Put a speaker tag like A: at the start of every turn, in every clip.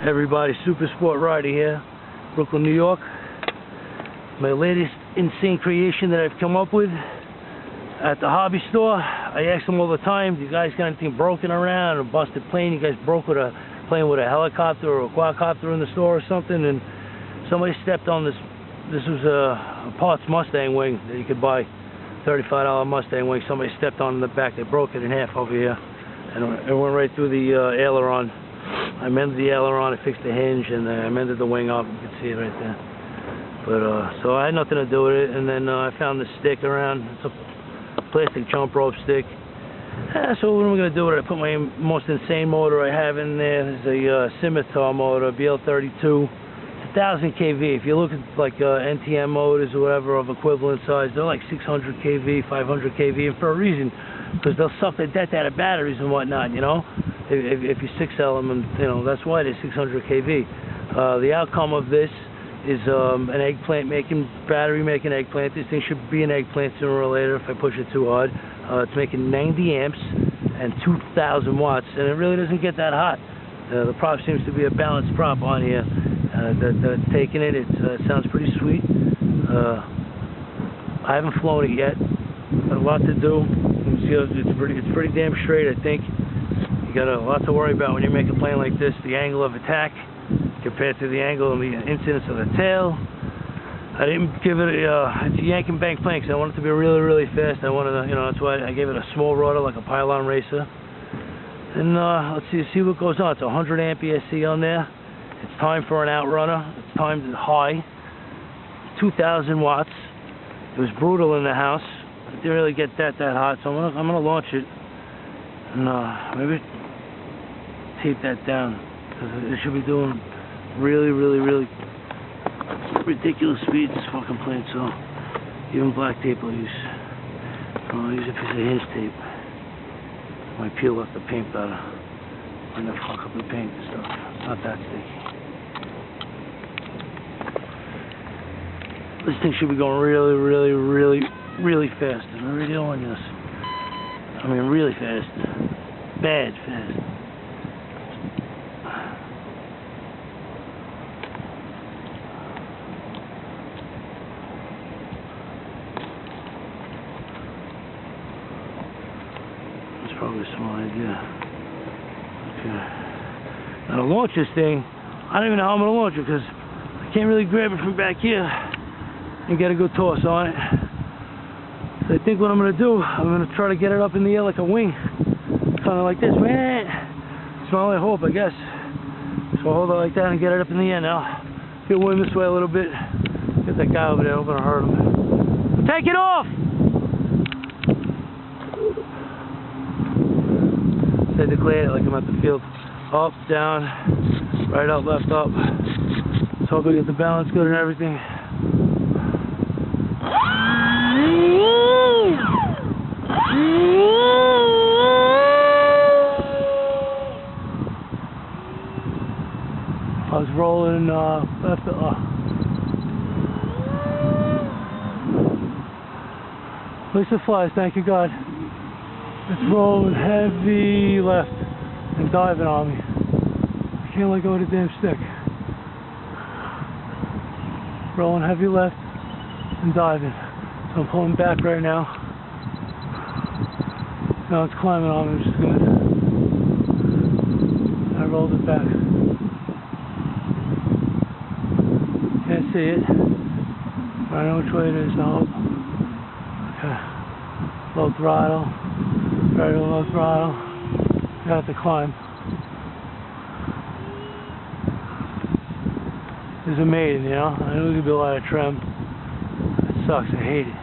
A: Everybody, Super Sport Rider here, Brooklyn, New York. My latest insane creation that I've come up with at the hobby store. I ask them all the time, you guys got anything broken around, or busted plane? You guys broke with playing with a helicopter or a quadcopter in the store or something? And somebody stepped on this. This was a parts Mustang wing that you could buy, $35 Mustang wing. Somebody stepped on the back. They broke it in half over here, and it went right through the aileron. I mended the aileron, I fixed the hinge, and I mended the wing up. You can see it right there. But so I had nothing to do with it. And then I found this stick around. It's a plastic jump rope stick. So what am I going to do with it? I put my most insane motor I have in there. It's a scimitar motor, BL32. It's 1000 kV. If you look at like NTM motors or whatever of equivalent size, they're like 600 kV, 500 kV, and for a reason, because they'll suck the death out of batteries and whatnot, you know. If you 6L them, and you know, that's why they're 600 kV. The outcome of this is an eggplant making, battery making eggplant. This thing should be an eggplant sooner or later if I push it too hard. It's making 90 amps and 2,000 watts, and it really doesn't get that hot. The prop seems to be a balanced prop on here. That's taking it. It sounds pretty sweet. I haven't flown it yet. Got a lot to do. It's pretty damn straight, I think. You got a lot to worry about when you make a plane like this. The angle of attack compared to the angle of the incidence of the tail. I didn't give it it's a yank and bank plane because I want it to be really, really fast. I wanted to, you know, that's why I gave it a small rudder like a pylon racer. And let's see what goes on. It's 100 amp ESC on there. It's time for an outrunner. It's timed high. 2,000 watts. It was brutal in the house. It didn't really get that hot, so I'm gonna launch it and maybe tape that down, because it should be doing really ridiculous speeds, this fucking plane. So even black tape I'll use. I'll use a piece of hinge tape. Might peel off the paint better. Might not fuck up the paint and stuff. Not that sticky. This thing should be going really fast. I'm already on this. I mean, really fast. Bad fast. That's probably a small idea. Okay. Now to launch this thing, I don't even know how I'm going to launch it, because I can't really grab it from back here and get a good toss on it. So I think what I'm going to do, I'm going to try to get it up in the air like a wing. Kind of like this. It's my only hope, I guess. So I'll hold it like that and get it up in the air now. Get wind this way a little bit. Get that guy over there, I'm going to hurt him. Take it off! So I declared it like I'm at the field. Up, down, right up, left up. So hope I get the balance good and everything. I was rolling left. At least it flies, thank you God. It's rolling heavy left and diving on me. I can't let go of the damn stick. Rolling heavy left and diving. So I'm pulling back right now. Now it's climbing on me, which is good. I rolled it back. Can't see it. I know which way it is now. Okay. Low throttle. Very low throttle. I have to climb. There's a maiden, you know. I know there's gonna be a lot of trim. It sucks. I hate it.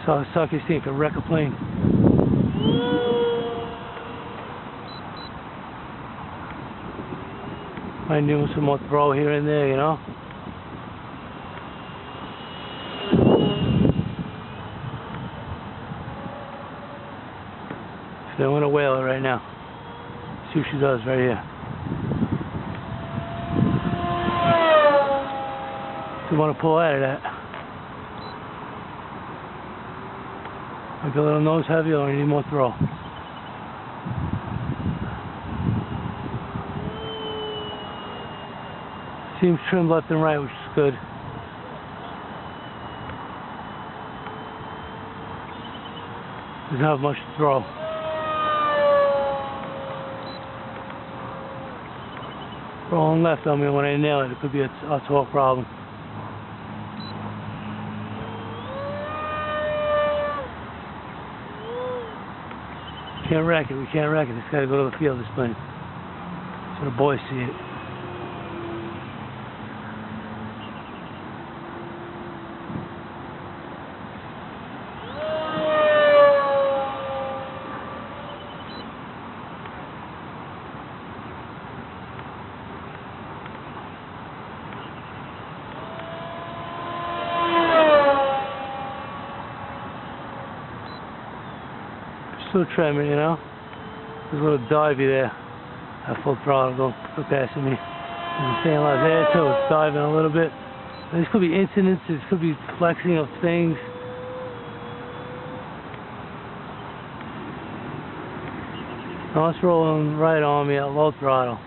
A: So suckiest thing can wreck a plane. Might need some more throw here and there, you know. So I'm gonna whale it right now. See what she does right here. So you want to pull out of that. Maybe a little nose heavy, or you need more throw. Seems trimmed left and right, which is good. Doesn't have much to throw. Rolling left on me when I nail it. It could be a torque problem. Can't wreck it. We can't wreck it. It's got to go to the field, this plane. So the boys see it. Still trimming, you know. There's a little divey there. At full throttle, don't go past me. There's a fan light there too. It's diving a little bit. And this could be incidents. This could be flexing of things. Now it's rolling right on me at low throttle,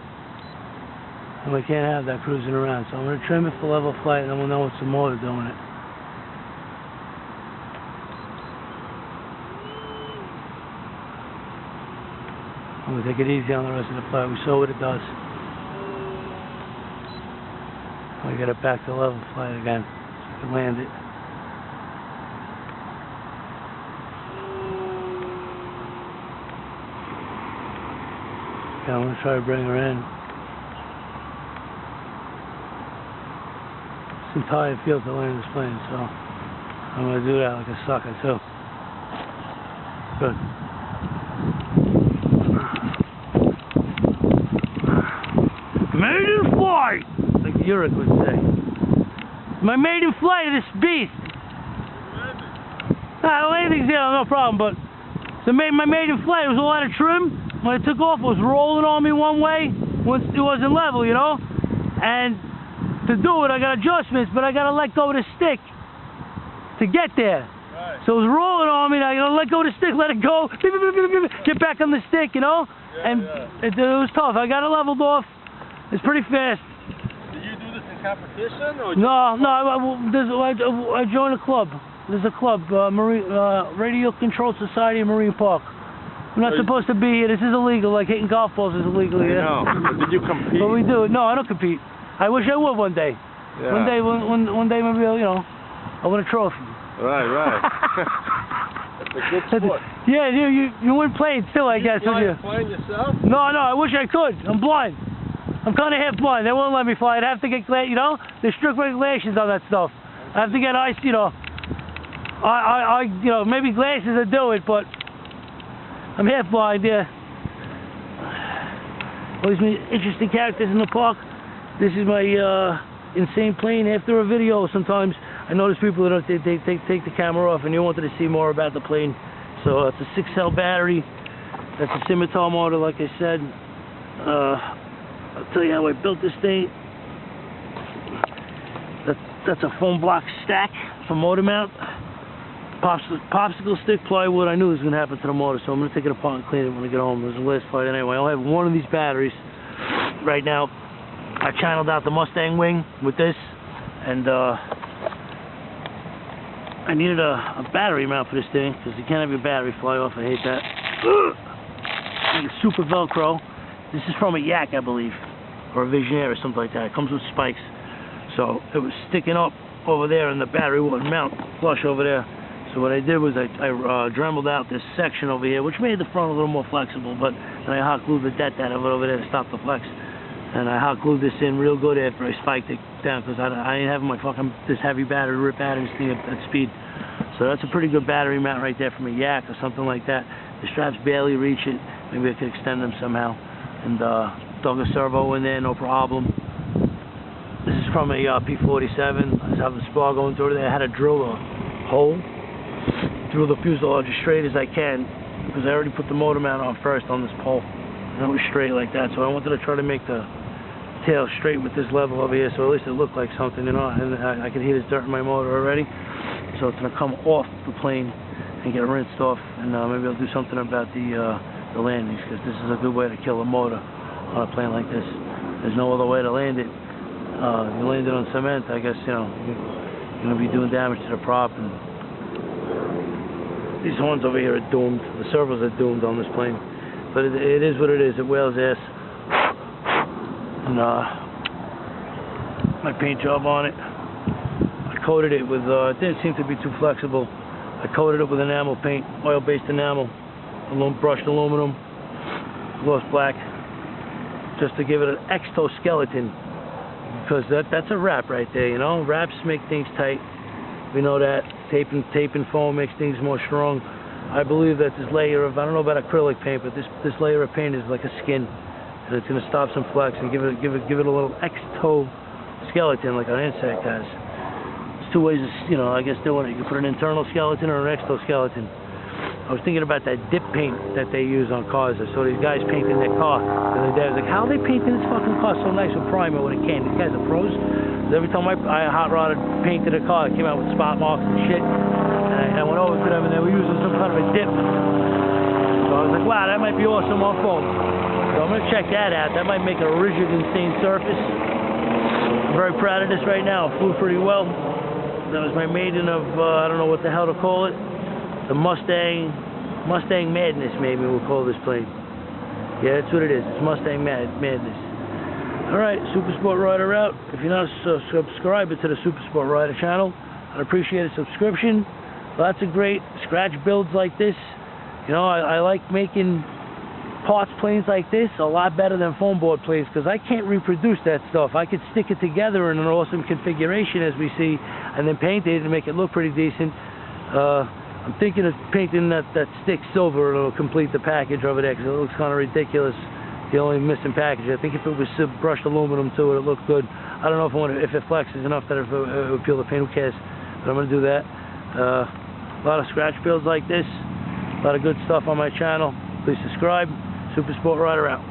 A: and we can't have that cruising around. So I'm going to trim it for level flight, and then we'll know it's the motor doing it. I'm going to take it easy on the rest of the flight. We saw what it does. I get it back to level flight again so I can land it. Okay, I'm going to try to bring her in. Some tired field to land this plane, so I'm going to do that like a sucker too. Good. Maiden flight, like Uric would say. My maiden flight of this beast. Nah, the landing's there, no problem, but so my maiden flight was a lot of trim. When it took off, it was rolling on me one way, once it wasn't level, you know? And to do it, I got adjustments, but I got to let go of the stick to get there. Right. So it was rolling on me, and I got to let go of the stick, let it go, get back on the stick, you know? Yeah, and yeah. It was tough. I got it leveled off. It's pretty fast.
B: Did you do this in competition? Or
A: no, I joined a club. There's a club, Radio Control Society of Marine Park. I'm not supposed to be here. This is illegal. Like hitting golf balls is illegal here.
B: I know. Did you compete?
A: But we do. No, I don't compete. I wish I would one day. Yeah. One day maybe I'll, you know, I win a trophy.
B: Right. That's a good sport.
A: Yeah, you wouldn't play it still, I guess.
B: You playing yourself?
A: No, I wish I could. I'm blind. I'm kind of half blind. They won't let me fly. I'd have to get, you know, there's strict regulations on that stuff. I have to get ice, you know. You know, maybe glasses will do it, but I'm half blind. Yeah. Always meet interesting characters in the park. This is my insane plane. After a video, sometimes I notice people that they take the camera off, and you wanted to see more about the plane. So it's a 6-cell battery. That's a scimitar motor, like I said. I'll tell you how I built this thing. That's a foam block stack for motor mount. Popsicle stick, plywood. I knew this was going to happen to the motor, so I'm going to take it apart and clean it when I get home. It was the last flight anyway. I only have one of these batteries right now. I channeled out the Mustang wing with this, and I needed a battery mount for this thing, because you can't have your battery fly off. I hate that. Like a super Velcro. This is from a Yak, I believe, or a Visionaire or something like that. It comes with spikes. So it was sticking up over there, and the battery wouldn't mount flush over there. So what I did was I dremeled out this section over here, which made the front a little more flexible, but then I hot glued the det out of it over there to stop the flex. And I hot glued this in real good after I spiked it down, because I ain't having my this heavy battery rip out of this thing at speed. So that's a pretty good battery mount right there from a Yak or something like that. The straps barely reach it. Maybe I could extend them somehow. And dug a servo in there, no problem. This is from a P-47. I was having a spar going through there. I had to drill a hole through the fuselage as straight as I can, because I already put the motor mount on first on this pole, and it was straight like that. So I wanted to try to make the tail straight with this level over here, so at least it looked like something, you know. And I can hear this dirt in my motor already, so it's going to come off the plane and get rinsed off. And maybe I'll do something about the landings, because this is a good way to kill a motor on a plane like this. There's no other way to land it. You land it on cement, I guess, you know, you're going to be doing damage to the prop. And these horns over here are doomed. The servos are doomed on this plane. But it is what it is. It whales ass. And my paint job on it, I coated it with, it didn't seem to be too flexible. I coated it with enamel paint, oil-based enamel, brushed aluminum, gloss black, just to give it an exoskeleton. Because that's a wrap right there, you know. Wraps make things tight. We know that. Tape and foam makes things more strong. I believe that this layer of, I don't know about acrylic paint, but this layer of paint is like a skin, and it's going to stop some flex and give it a little exoskeleton like an insect has. There's two ways of, you know, I guess doing it. You can put an internal skeleton or an exoskeleton. I was thinking about that dip paint that they use on cars. I saw these guys painting their car the other day. I was like, how are they painting this fucking car so nice with primer when it can? These guys are pros. Every time I hot rodded, painted a car, it came out with spot marks and shit. And I went over to them and they were using some kind of a dip. So I was like, wow, that might be awesome on foam. So I'm going to check that out. That might make a rigid, insane surface. I'm very proud of this right now. It flew pretty well. That was my maiden of, I don't know what the hell to call it. The Mustang Madness, maybe we'll call this plane. Yeah, that's what it is. It's Mustang Madness. Alright, Super Sport Rider out. If you're not a subscriber to the Super Sport Rider channel, I'd appreciate a subscription. Lots of great scratch builds like this. You know, I like making parts planes like this a lot better than foam board planes because I can't reproduce that stuff. I could stick it together in an awesome configuration as we see and then paint it and make it look pretty decent. I'm thinking of painting that stick silver. It'll complete the package over there because it looks kind of ridiculous. The only missing package. I think if it was brushed aluminum too, it looked good. I don't know if it flexes enough that it would peel the paint. Who cares? But I'm going to do that. A lot of scratch builds like this. A lot of good stuff on my channel. Please subscribe. Super Sport Rider out.